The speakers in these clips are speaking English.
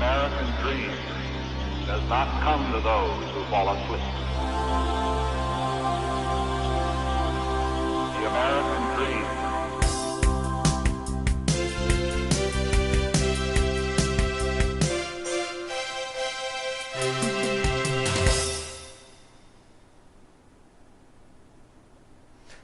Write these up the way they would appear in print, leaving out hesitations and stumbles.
American dream does not come to those who fall asleep. The American dream.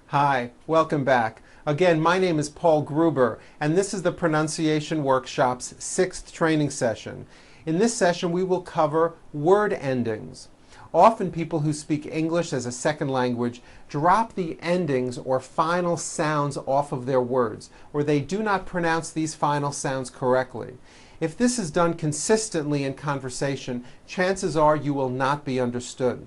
Hi, welcome back. Again, my name is Paul Gruber, and this is the Pronunciation Workshop's 6th training session. In this session, we will cover word endings. Often people who speak English as a second language drop the endings or final sounds off of their words, or they do not pronounce these final sounds correctly. If this is done consistently in conversation, chances are you will not be understood.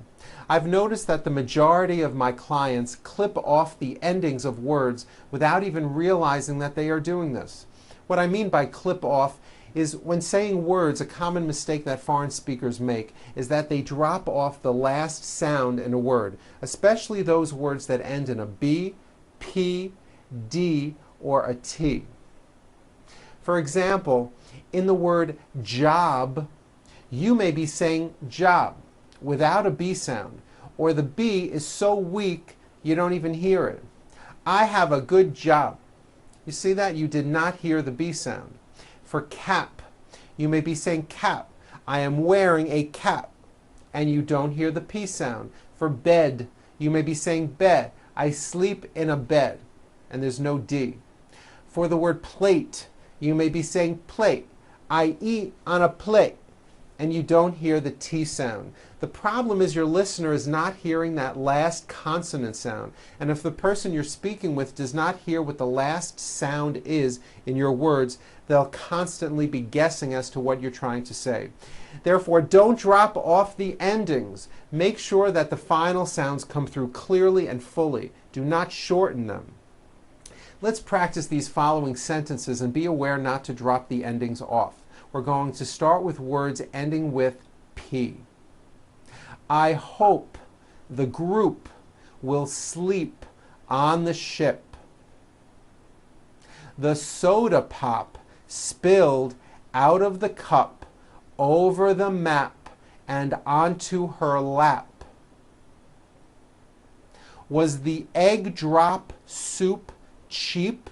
I've noticed that the majority of my clients clip off the endings of words without even realizing that they are doing this. What I mean by clip off is when saying words, a common mistake that foreign speakers make is that they drop off the last sound in a word, especially those words that end in a B, P, D, or a T. For example, in the word job, you may be saying job without a B sound, or the B is so weak you don't even hear it. I have a good job. You see that? You did not hear the B sound. For cap, you may be saying cap. I am wearing a cap, and you don't hear the P sound. For bed, you may be saying bed. I sleep in a bed, and there's no D. For the word plate, you may be saying plate. I eat on a plate, and you don't hear the T sound. The problem is your listener is not hearing that last consonant sound. And if the person you're speaking with does not hear what the last sound is in your words, they'll constantly be guessing as to what you're trying to say. Therefore, don't drop off the endings. Make sure that the final sounds come through clearly and fully. Do not shorten them. Let's practice these following sentences and be aware not to drop the endings off. We're going to start with words ending with P. I hope the group will sleep on the ship. The soda pop spilled out of the cup over the map and onto her lap. Was the egg drop soup cheap?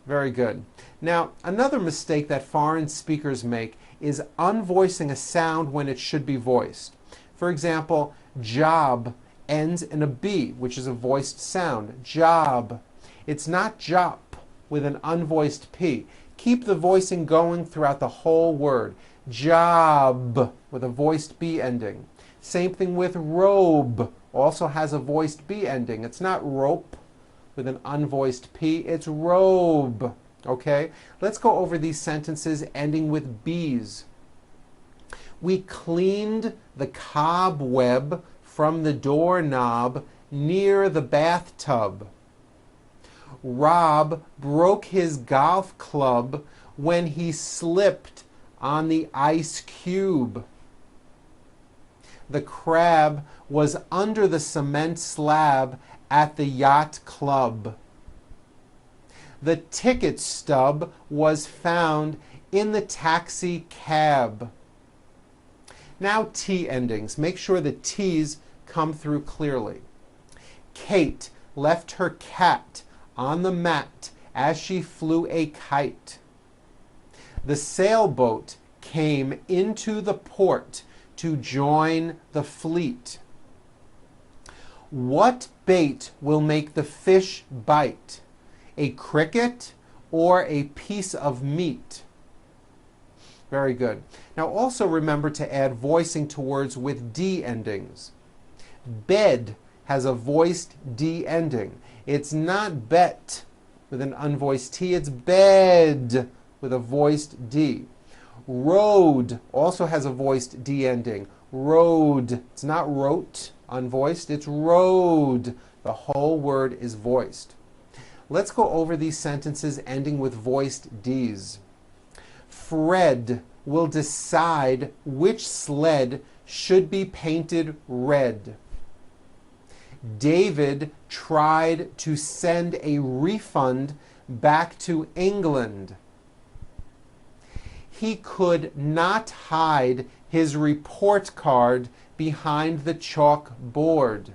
Very good. Now, another mistake that foreign speakers make is unvoicing a sound when it should be voiced. For example, job ends in a B, which is a voiced sound. Job. It's not jop with an unvoiced P. Keep the voicing going throughout the whole word. Job with a voiced B ending. Same thing with robe. Also has a voiced B ending. It's not rope with an unvoiced P. It's robe. Okay? Let's go over these sentences ending with B's. We cleaned the cobweb from the doorknob near the bathtub. Rob broke his golf club when he slipped on the ice cube. The crab was under the cement slab at the yacht club. The ticket stub was found in the taxi cab. Now T endings. Make sure the T's come through clearly. Kate left her cat on the mat as she flew a kite. The sailboat came into the port to join the fleet. What bait will make the fish bite? A cricket or a piece of meat? Very good. Now also remember to add voicing to words with D endings. Bed has a voiced D ending. It's not bet with an unvoiced T, it's bed with a voiced D. Road also has a voiced D ending. Road. It's not wrote, unvoiced, it's road. The whole word is voiced. Let's go over these sentences ending with voiced Ds. Fred will decide which sled should be painted red. David tried to send a refund back to England. He could not hide his report card behind the chalkboard.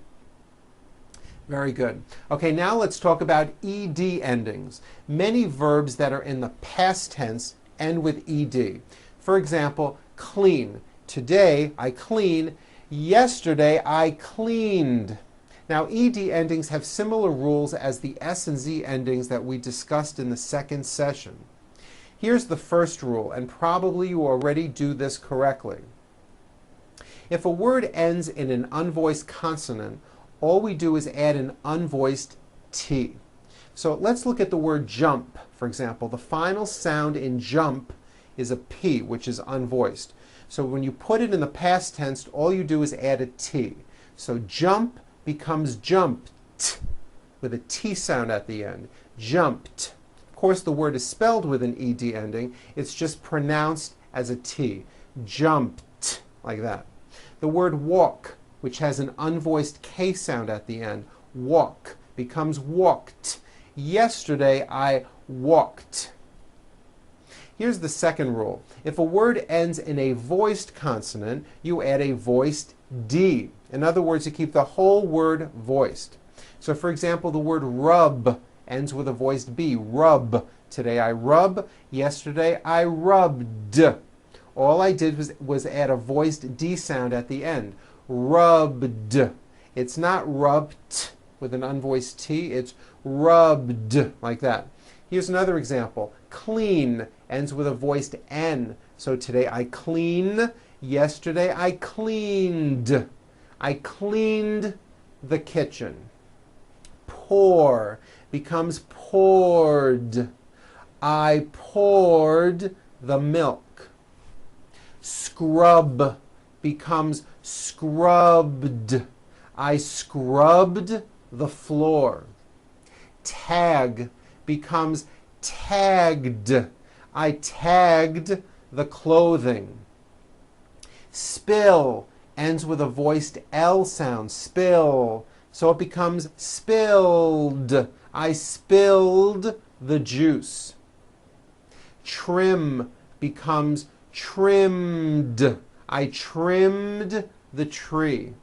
Very good. Okay, now let's talk about ed endings. Many verbs that are in the past tense end with ed. For example, clean. Today I clean. Yesterday I cleaned. Now, ed endings have similar rules as the s and z endings that we discussed in the second session. Here's the first rule, and probably you already do this correctly. If a word ends in an unvoiced consonant, all we do is add an unvoiced T. So let's look at the word jump, for example. The final sound in jump is a P, which is unvoiced. So when you put it in the past tense, all you do is add a T. So jump becomes jumped with a T sound at the end. Jumped. Of course, the word is spelled with an ed ending. It's just pronounced as a T. Jumped, like that. The word walk, which has an unvoiced K sound at the end, walk, becomes walked. Yesterday I walked. Here's the second rule. If a word ends in a voiced consonant, you add a voiced D. In other words, you keep the whole word voiced. So for example, the word rub ends with a voiced B. Rub. Today I rub. Yesterday I rubbed. All I did was add a voiced D sound at the end. Rubbed. It's not rubbed with an unvoiced T. It's rubbed, like that. Here's another example. Clean ends with a voiced N. So today I clean. Yesterday I cleaned. I cleaned the kitchen. Pour becomes poured. I poured the milk. Scrub becomes scrubbed. I scrubbed the floor. Tag becomes tagged. I tagged the clothing. Spill ends with a voiced L sound. Spill. So it becomes spilled. I spilled the juice. Trim becomes trimmed. I trimmed the tree.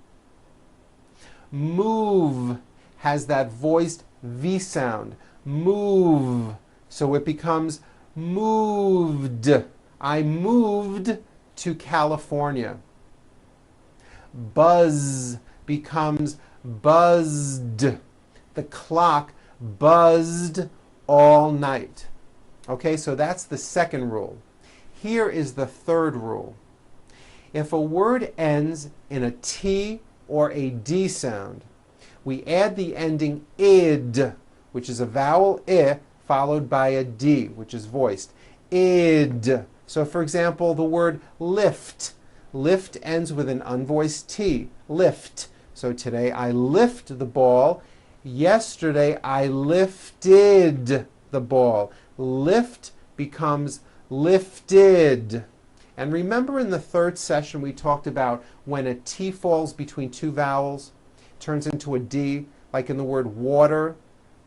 Move has that voiced V sound. Move. So it becomes moved. I moved to California. Buzz becomes buzzed. The clock buzzed all night. Okay, so that's the second rule. Here is the third rule. If a word ends in a T or a D sound, we add the ending id, which is a vowel I followed by a D, which is voiced. Id. So for example, the word lift. Lift ends with an unvoiced T. Lift. So today I lift the ball. Yesterday I lifted the ball. Lift becomes lifted. And remember in the third session we talked about when a T falls between two vowels, turns into a D, like in the word water.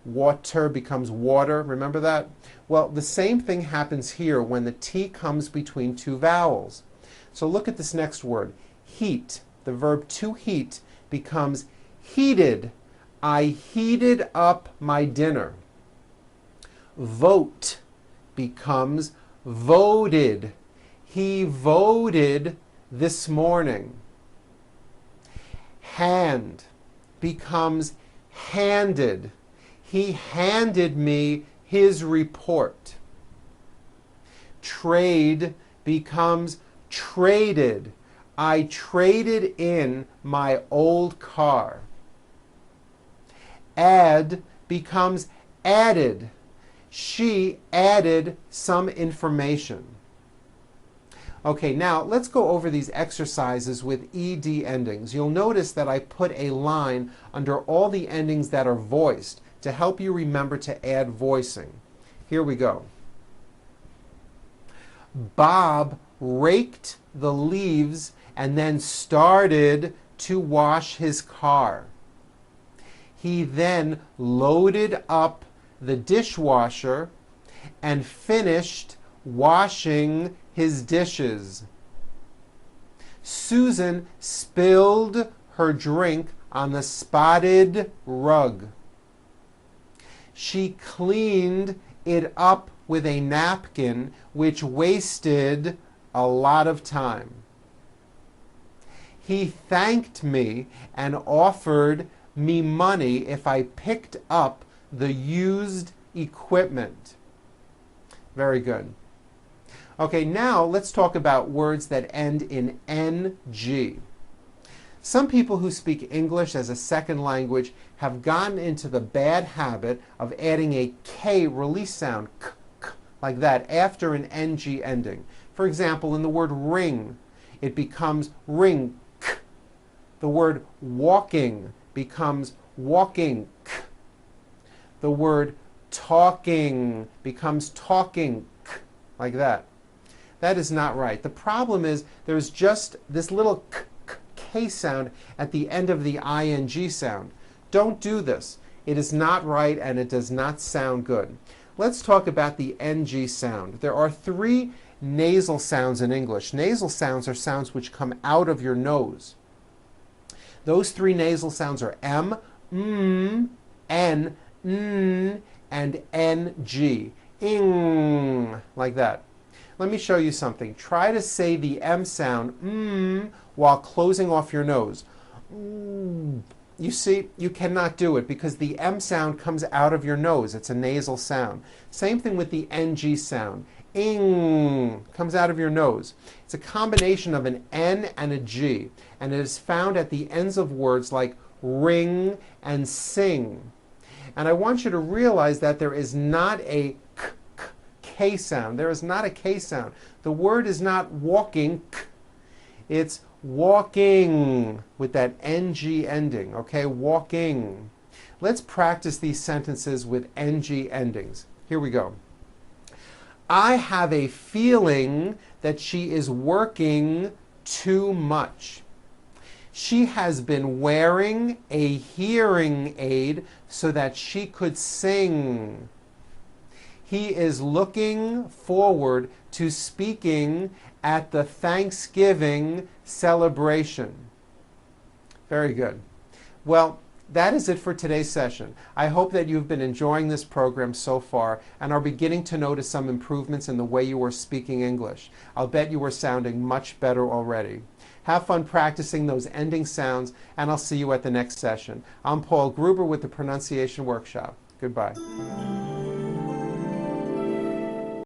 Water becomes water. Remember that? Well, the same thing happens here when the T comes between two vowels. So look at this next word. Heat. The verb to heat becomes heated. I heated up my dinner. Vote becomes voted. He voted this morning. Hand becomes handed. He handed me his report. Trade becomes traded. I traded in my old car. Add becomes added. She added some information. Okay, now let's go over these exercises with ed endings. You'll notice that I put a line under all the endings that are voiced to help you remember to add voicing. Here we go. Bob raked the leaves and then started to wash his car. He then loaded up the dishwasher and finished washing his dishes. Susan spilled her drink on the spotted rug. She cleaned it up with a napkin, which wasted a lot of time. He thanked me and offered me money if I picked up the used equipment. Very good. Okay, now let's talk about words that end in NG. Some people who speak English as a second language have gotten into the bad habit of adding a K release sound, k, k, like that, after an NG ending. For example, in the word ring, it becomes ring, k. The word walking becomes walking, k. The word talking becomes talking, k, like that. That is not right. The problem is there's just this little k, k, K sound at the end of the ing sound. Don't do this. It is not right and it does not sound good. Let's talk about the NG sound. There are 3 nasal sounds in English. Nasal sounds are sounds which come out of your nose. Those 3 nasal sounds are M, N, and NG. Ing, like that. Let me show you something. Try to say the M sound while closing off your nose. You see, you cannot do it because the M sound comes out of your nose. It's a nasal sound. Same thing with the NG sound. Ing comes out of your nose. It's a combination of an N and a G, and it is found at the ends of words like ring and sing. And I want you to realize that there is not a K sound. There is not a K sound. The word is not walking, k. It's walking with that NG ending, okay? Walking. Let's practice these sentences with NG endings. Here we go. I have a feeling that she is working too much. She has been wearing a hearing aid so that she could sing. He is looking forward to speaking at the Thanksgiving celebration. Very good. Well, that is it for today's session. I hope that you've been enjoying this program so far and are beginning to notice some improvements in the way you are speaking English. I'll bet you are sounding much better already. Have fun practicing those ending sounds, and I'll see you at the next session. I'm Paul Gruber with the Pronunciation Workshop. Goodbye.